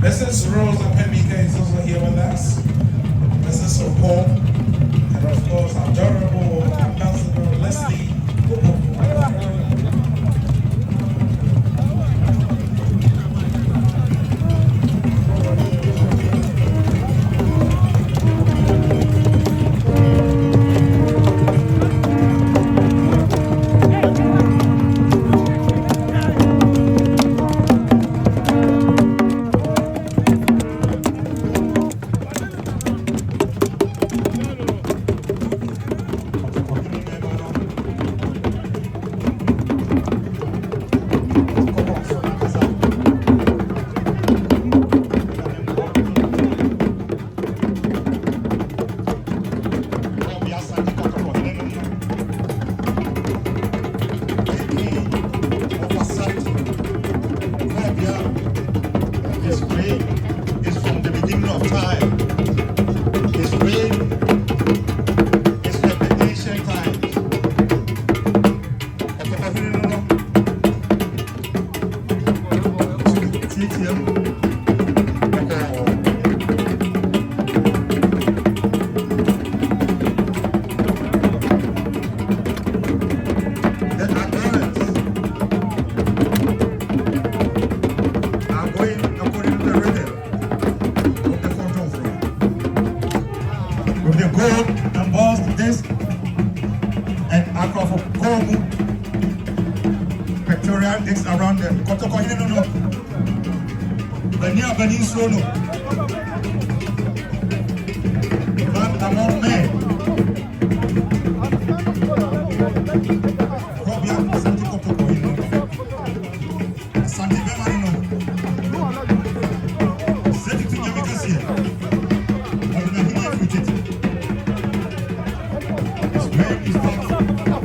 Mrs. Rose Apemika is also here with us. Mrs. Opo, and of course, adorable Ambassador Leslie. It's around them. Man among men.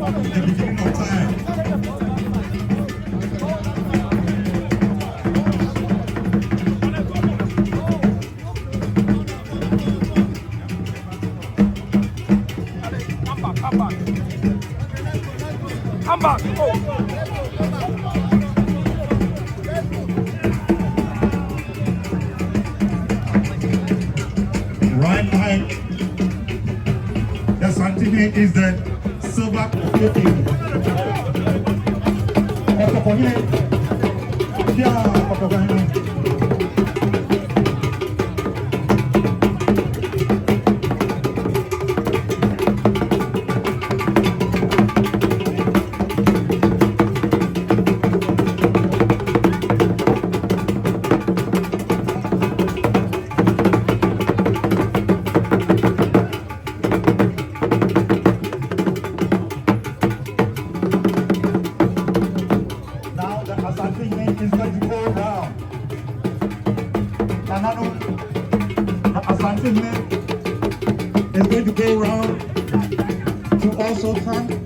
Asante Come back. Right behind the Asante is the silver is going to go around to also thank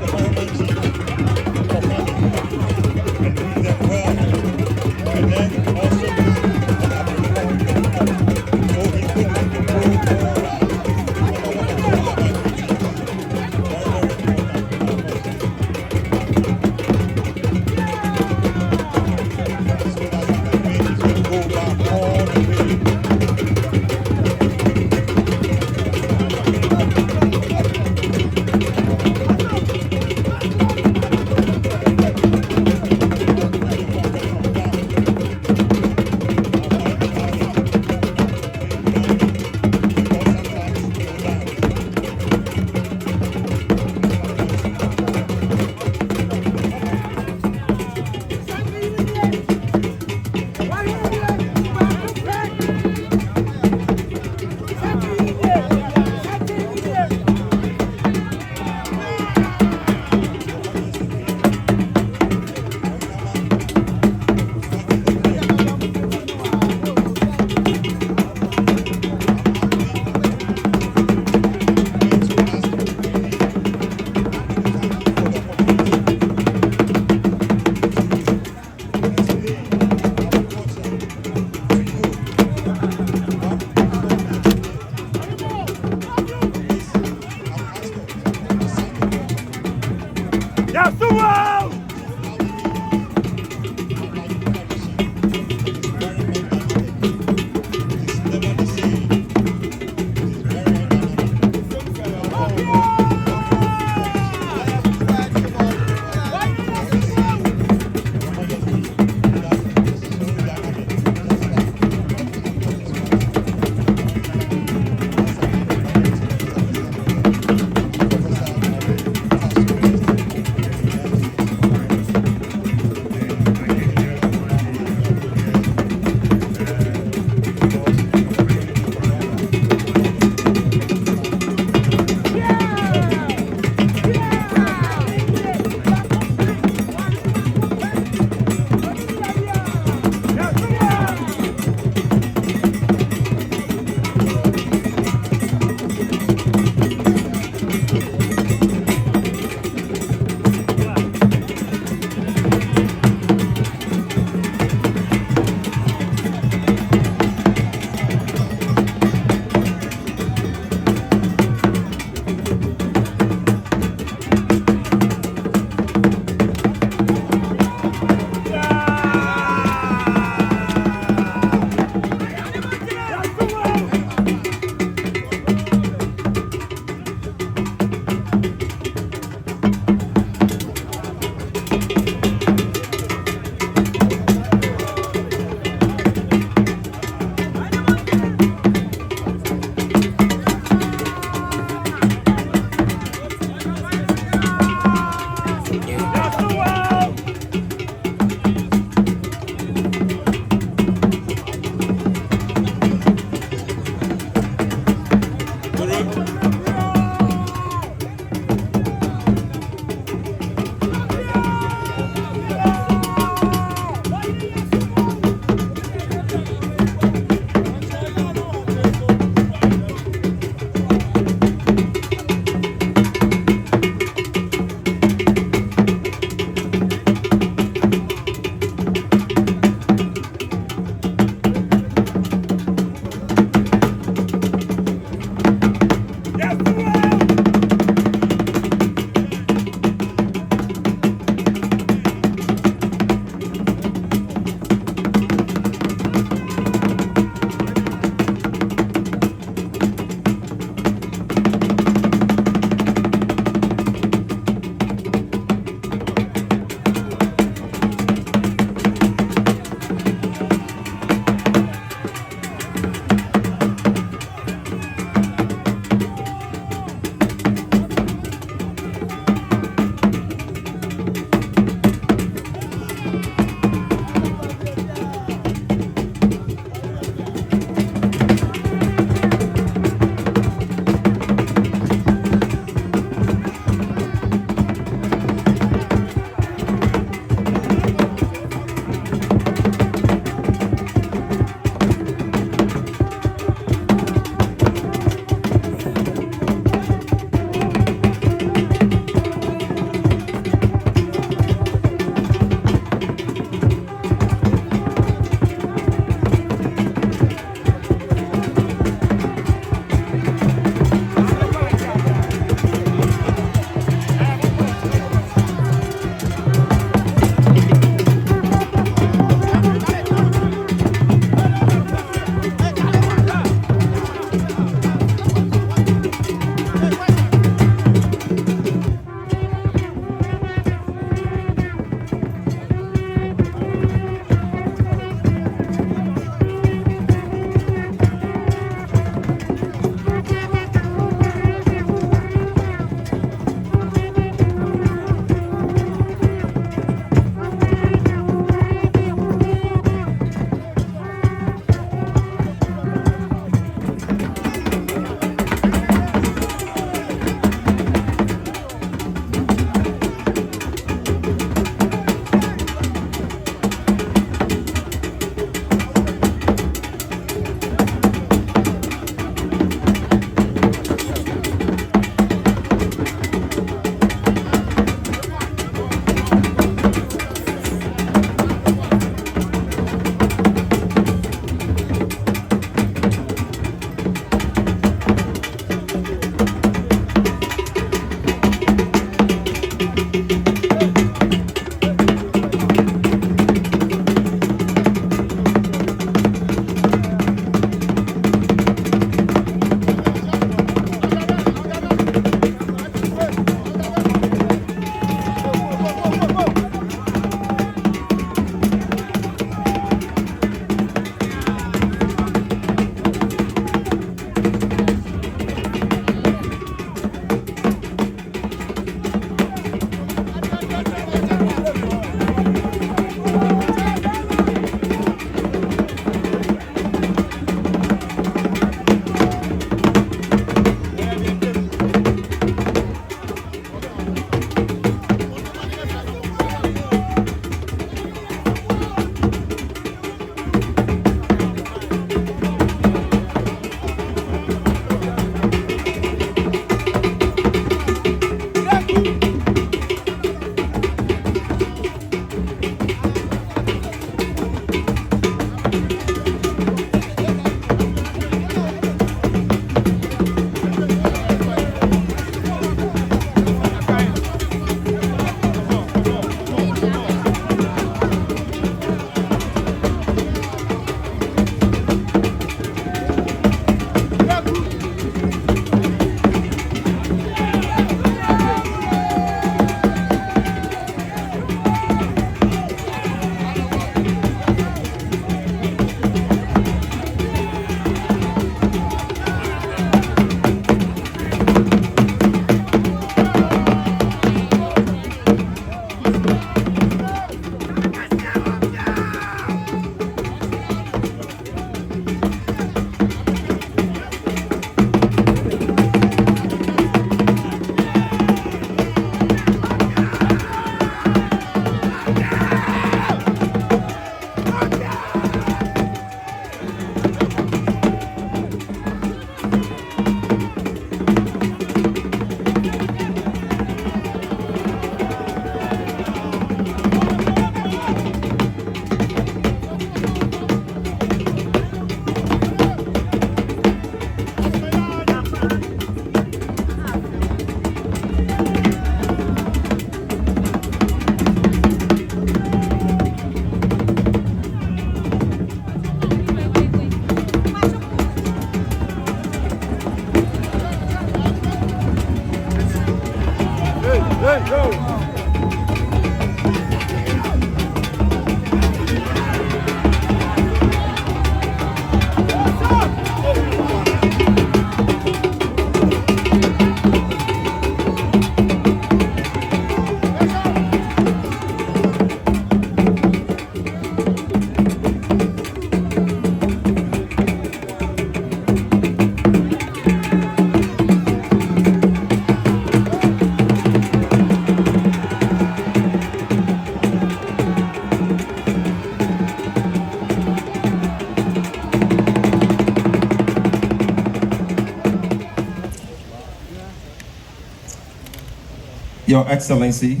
Your Excellency,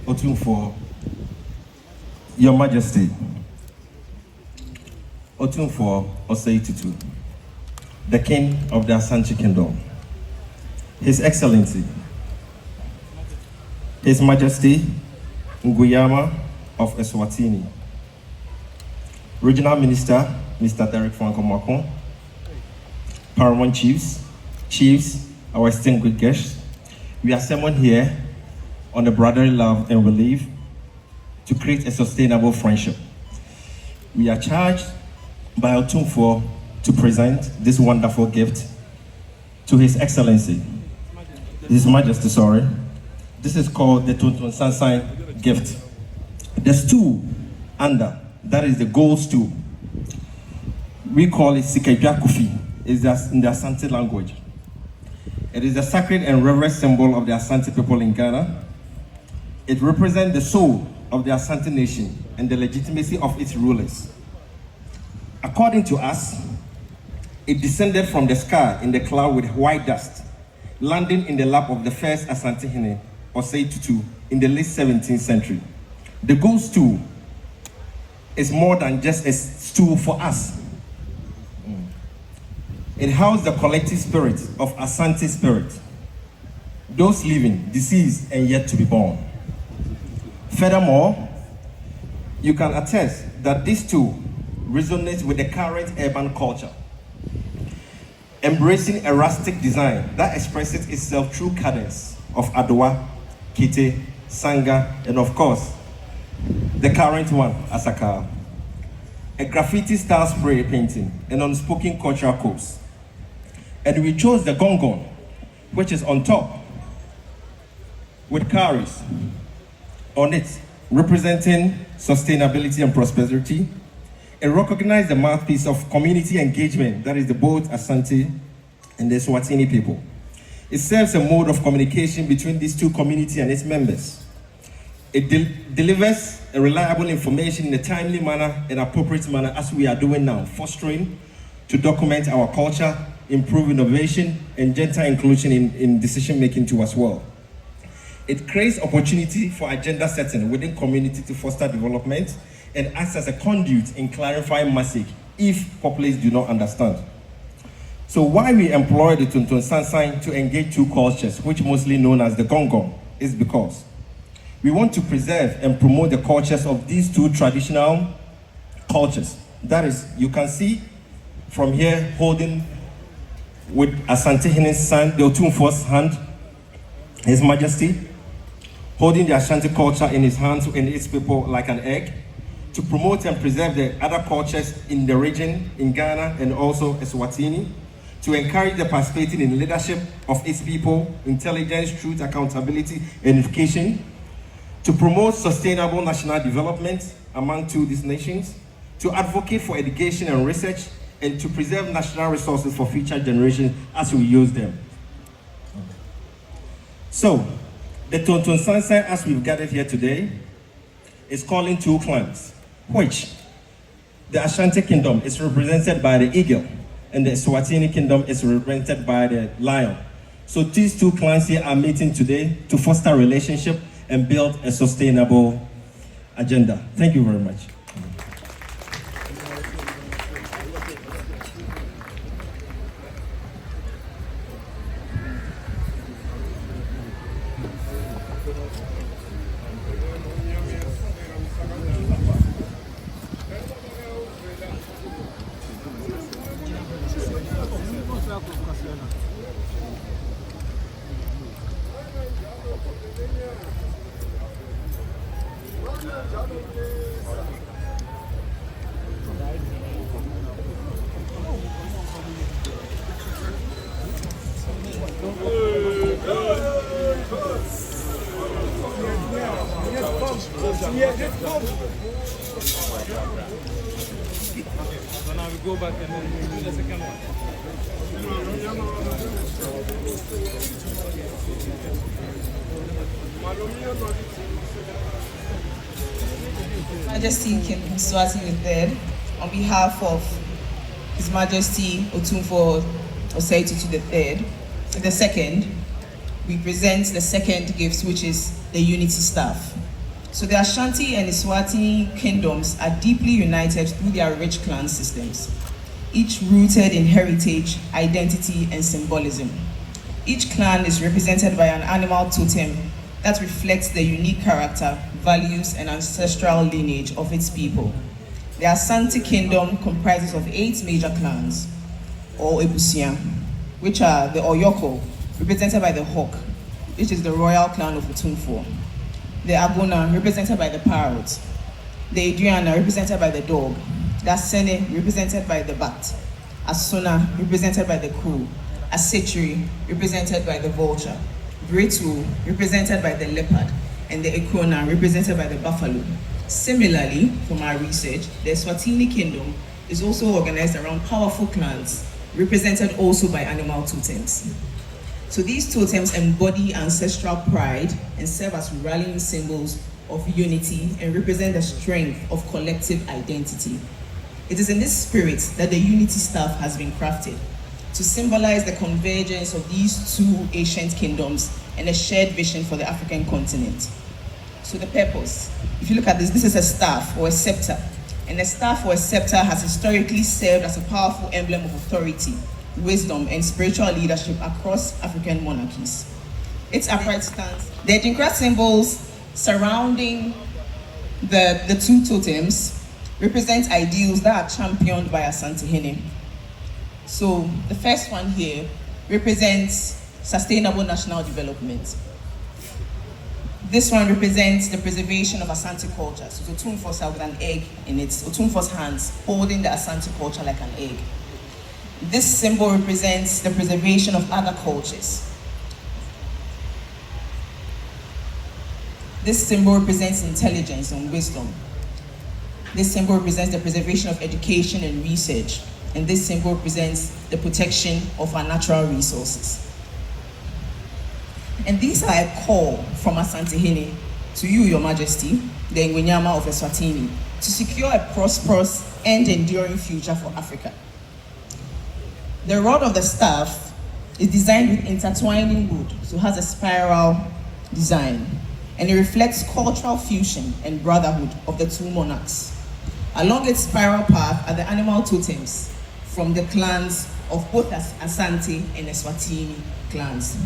Otumfuo, Your Majesty, Otumfuo Osei, the King of the Asante Kingdom, His Excellency, His Majesty Nguyama of Eswatini, Regional Minister Mr. Derek Franco Macron, Paramount Chiefs, our esteemed guests, we are summoned here on the brotherly love and relief to create a sustainable friendship. We are charged by Otumfuo to present this wonderful gift to His Excellency, His Majesty, sorry. This is called the Tuntun Sansan gift. The stool under, that is the gold stool. We call it Sikajwa Kufi, is in the Asante language. It is the sacred and reverent symbol of the Asante people in Ghana. It represents the soul of the Asante nation and the legitimacy of its rulers. According to us, it descended from the sky in the cloud with white dust, landing in the lap of the first Asante Hene, Osei Tutu, in the late 17th century. The gold stool is more than just a stool for us. It houses the collective spirit of Asante spirit, those living, deceased, and yet to be born. Furthermore, you can attest that this stool resonates with the current urban culture, embracing a rustic design that expresses itself through cadence of Adowa, Kite, Sanga, and of course, the current one, Asaka. A graffiti-style spray painting, and unspoken cultural codes. And we chose the gongon, which is on top, with cowries on it, representing sustainability and prosperity. It recognizes the mouthpiece of community engagement, that is the both Asante and the Swatini people. It serves a mode of communication between these two communities and its members. It delivers a reliable information in a timely manner and appropriate manner, as we are doing now, fostering to document our culture, improve innovation, and gender inclusion in decision-making too as well. It creates opportunity for agenda setting within community to foster development and acts as a conduit in clarifying message if populace do not understand. So why we employ the Tuntun Sansan to engage two cultures, which mostly known as the Gongong, is because we want to preserve and promote the cultures of these two traditional cultures. That is, you can see from here holding with Asante Hene's son, the Otumfuo's hand, His Majesty, holding the Ashanti culture in his hands and its people like an egg, to promote and preserve the other cultures in the region, in Ghana and also Eswatini, to encourage the participating in leadership of its people, intelligence, truth, accountability, and education, to promote sustainable national development among these nations, to advocate for education and research, and to preserve national resources for future generations as we use them. So, the Tuntun Sansan, as we've gathered here today, is calling two clans, which the Ashanti Kingdom is represented by the eagle, and the Swatini Kingdom is represented by the lion. So these two clans here are meeting today to foster relationship and build a sustainable agenda. Thank you very much. So now we go back and then we do the second one. Majesty King Mswati Ill, on behalf of His Majesty Otumfuo Osei the second, we present the second gift, which is the unity staff. So the Ashanti and Eswatini kingdoms are deeply united through their rich clan systems, each rooted in heritage, identity, and symbolism. Each clan is represented by an animal totem that reflects the unique character, values, and ancestral lineage of its people. The Asante kingdom comprises of 8 major clans, or Ebusia, which are the Oyoko, represented by the hawk, which is the royal clan of Otumfuo. The Agona, represented by the parrot. The Adriana, represented by the dog. The Asene, represented by the bat. Asuna, represented by the crow. Asetri, represented by the vulture. Bretu, represented by the leopard. And the Ekona, represented by the buffalo. Similarly, from our research, the Eswatini kingdom is also organized around powerful clans, represented also by animal totems. So these totems embody ancestral pride and serve as rallying symbols of unity and represent the strength of collective identity. It is in this spirit that the unity staff has been crafted, to symbolize the convergence of these 2 ancient kingdoms and a shared vision for the African continent. So the purpose, if you look at this is a staff or a scepter, and a staff or a scepter has historically served as a powerful emblem of authority, wisdom, and spiritual leadership across African monarchies. Its upright stance, the Adinkra symbols surrounding the 2 totems represent ideals that are championed by Asante Hene. So the first one here represents sustainable national development. This one represents the preservation of Asante culture. So Otumfuo with an egg in its Otumfuo's hands, holding the Asante culture like an egg. This symbol represents the preservation of other cultures. This symbol represents intelligence and wisdom. This symbol represents the preservation of education and research. And this symbol represents the protection of our natural resources. And these are a call from Asante Hene to you, Your Majesty, the Ngwenyama of Eswatini, to secure a prosperous and enduring future for Africa. The rod of the staff is designed with intertwining wood, so it has a spiral design, and it reflects cultural fusion and brotherhood of the 2 monarchs. Along its spiral path are the animal totems from the clans of both Asante and Eswatini clans.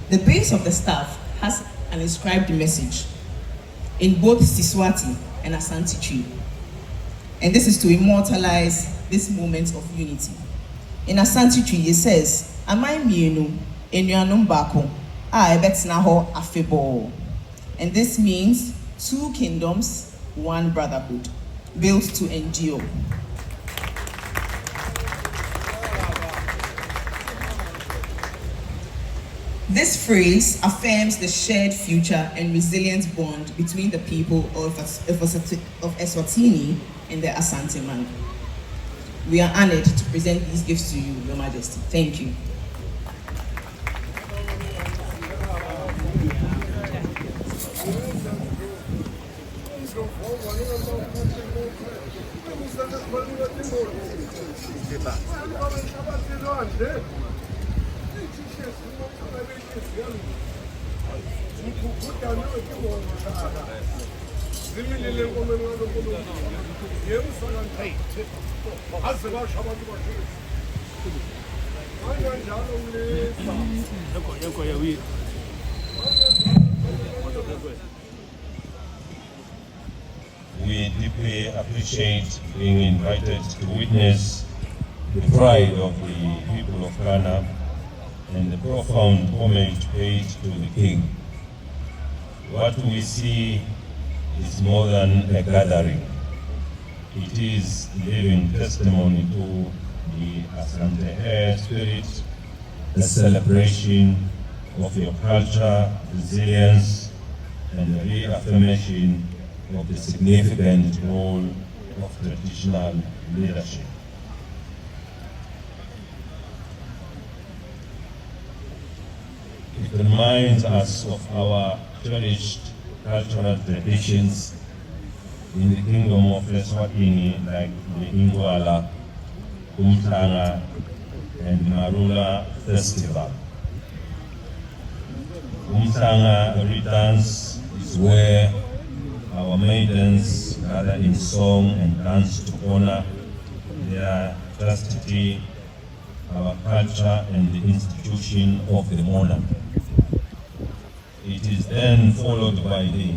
The base of the staff has an inscribed message in both Siswati and Asante tree. And this is to immortalize this moment of unity. In Asante tree, it says, "Amai mienu enuanum bako a ebetena ho afebo." And this means 2 kingdoms, 1 brotherhood, built to endure. This phrase affirms the shared future and resilient bond between the people of Eswatini and the Asante man. We are honored to present these gifts to you, Your Majesty. Thank you. We deeply appreciate being invited to witness the pride of the people of Ghana and the profound homage paid to the King. What we see is more than a gathering. It is living testimony to the Asante spirit, the celebration of your culture, resilience, and the reaffirmation of the significant role of traditional leadership. It reminds us of our cherished cultural traditions in the kingdom of Eswatini, like the Ingwala, Umtanga, and Marula festival. Umhlanga returns is where our maidens gather in song and dance to honor their chastity, our culture, and the institution of the monarch. It is then followed by the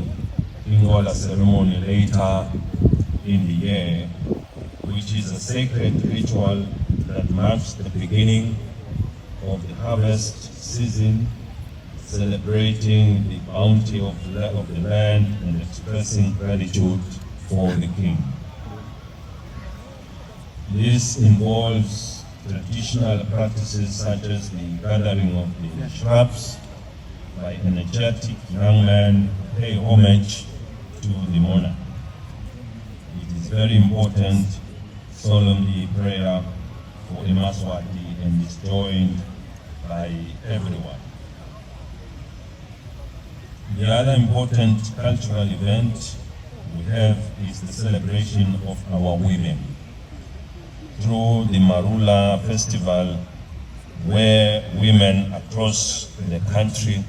Ingola ceremony later in the year, which is a sacred ritual that marks the beginning of the harvest season, celebrating the bounty of the land and expressing gratitude for the king. This involves traditional practices such as the gathering of the shrubs by energetic young men who pay homage to the monarch. It is very important, solemnly prayer for Mswati, and is joined by everyone. The other important cultural event we have is the celebration of our women through the Marula Festival, where women across the country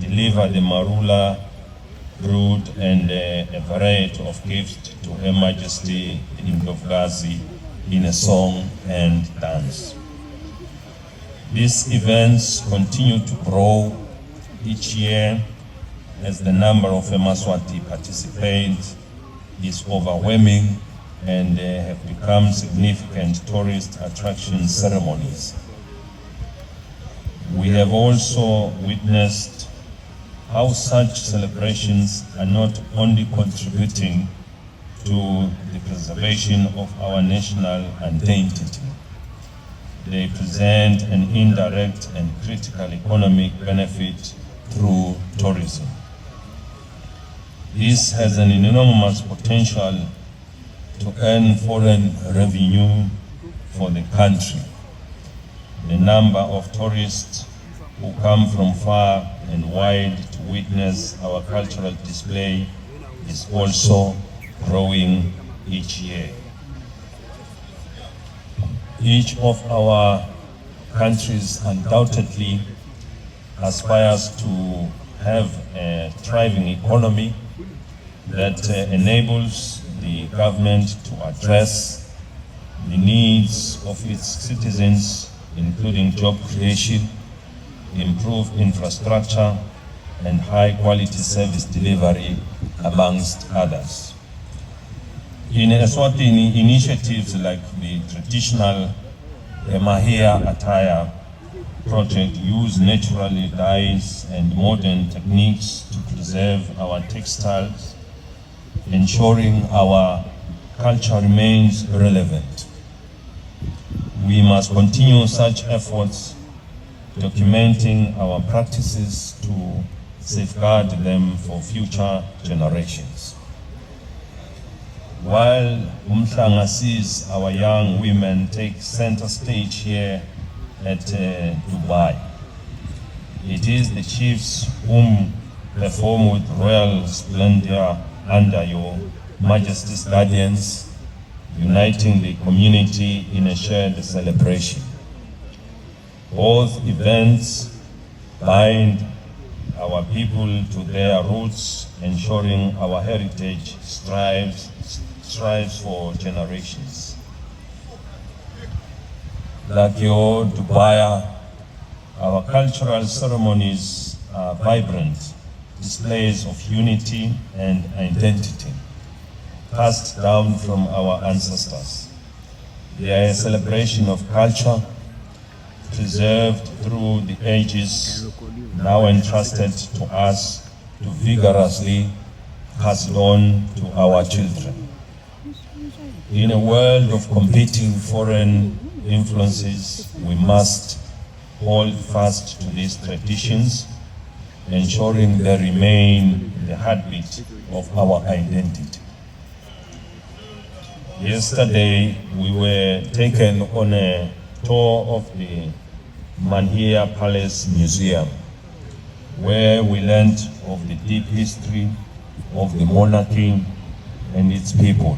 deliver the Marula brood and a variety of gifts to Her Majesty the Indlovukazi in a song and dance. These events continue to grow each year as the number of Mswati participants is overwhelming and have become significant tourist attraction ceremonies. We have also witnessed how such celebrations are not only contributing to the preservation of our national identity, they present an indirect and critical economic benefit through tourism. This has an enormous potential to earn foreign revenue for the country. The number of tourists who come from far and wide to witness our cultural display is also growing each year. Each of our countries undoubtedly aspires to have a thriving economy that enables the government to address the needs of its citizens, including job creation, improved infrastructure, and high-quality service delivery, amongst others. In Eswatini, initiatives like the traditional Mahia attire project use naturally dyes and modern techniques to preserve our textiles, ensuring our culture remains relevant. We must continue such efforts, documenting our practices to safeguard them for future generations. While Umhlanga sees our young women take center stage here at Dubai, it is the chiefs whom perform with royal splendor under your Majesty's guardians, uniting the community in a shared celebration. Both events bind our people to their roots, ensuring our heritage strives for generations. Like your Dubai, our cultural ceremonies are vibrant displays of unity and identity passed down from our ancestors. They are a celebration of culture preserved through the ages, now entrusted to us to vigorously pass on to our children. In a world of competing foreign influences, we must hold fast to these traditions, ensuring they remain the heartbeat of our identity. Yesterday, we were taken on a tour of the Manhia Palace Museum, where we learned of the deep history of the monarchy and its people.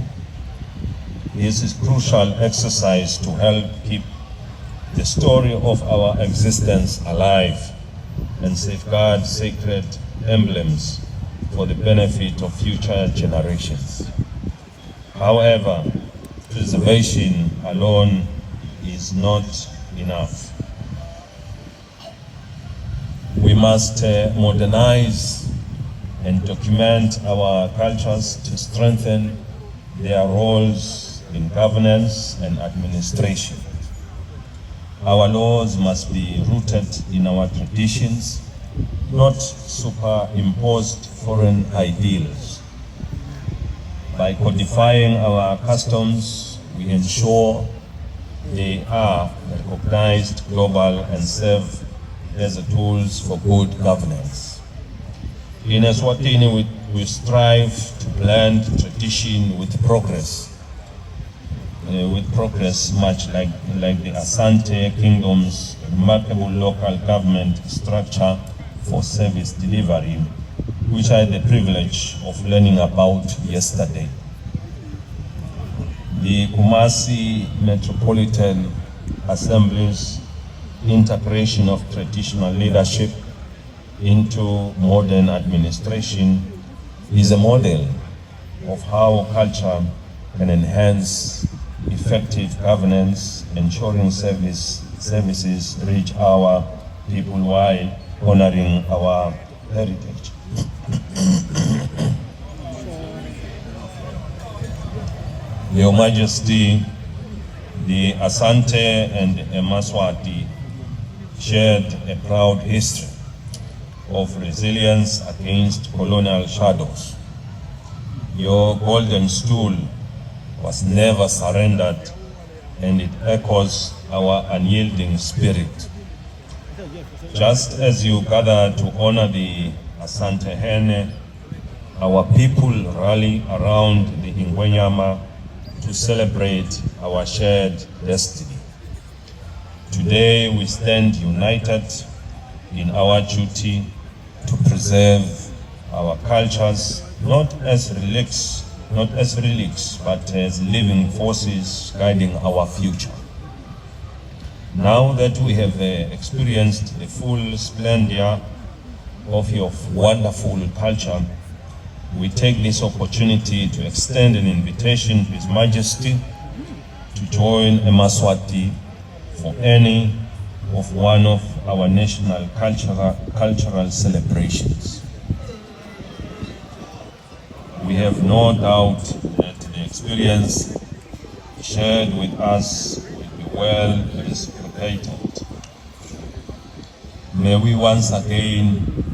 This is a crucial exercise to help keep the story of our existence alive and safeguard sacred emblems for the benefit of future generations. However, preservation alone is not enough. We must modernize and document our cultures to strengthen their roles in governance and administration. Our laws must be rooted in our traditions, not superimposed foreign ideals. By codifying our customs, we ensure they are recognized global and serve as tools for good governance. In Eswatini, we strive to blend tradition with progress, much like the Asante Kingdom's remarkable local government structure for service delivery, which I had the privilege of learning about yesterday. The Kumasi Metropolitan Assembly's integration of traditional leadership into modern administration is a model of how culture can enhance effective governance, ensuring services reach our people while honoring our heritage. Your Majesty, the Asante and Mswati shared a proud history of resilience against colonial shadows. Your golden stool was never surrendered, and it echoes our unyielding spirit. Just as you gather to honor the Asante Hene, our people rally around the Ingwenyama to celebrate our shared destiny. Today we stand united in our duty to preserve our cultures, not as relics, but as living forces guiding our future. Now that we have experienced the full splendor of your wonderful culture, we take this opportunity to extend an invitation to His Majesty to join Mswati for any of one of our national cultural celebrations. We have no doubt that the experience shared with us will be well reciprocated. May we once again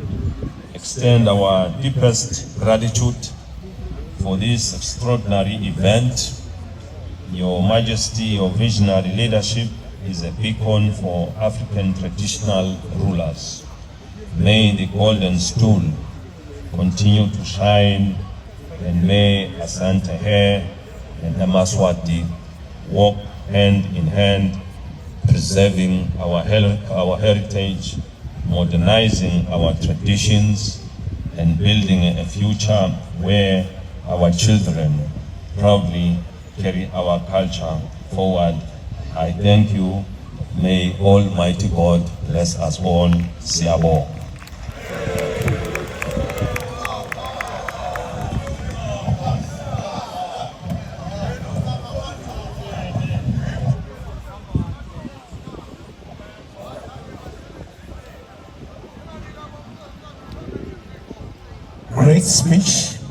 extend our deepest gratitude for this extraordinary event. Your Majesty, your visionary leadership is a beacon for African traditional rulers. May the golden stool continue to shine, and may Asante Hair and Mswati walk hand in hand, preserving our heritage, modernizing our traditions, and building a future where our children proudly carry our culture forward. I thank you. May Almighty God bless us all. Siabo. Great speech.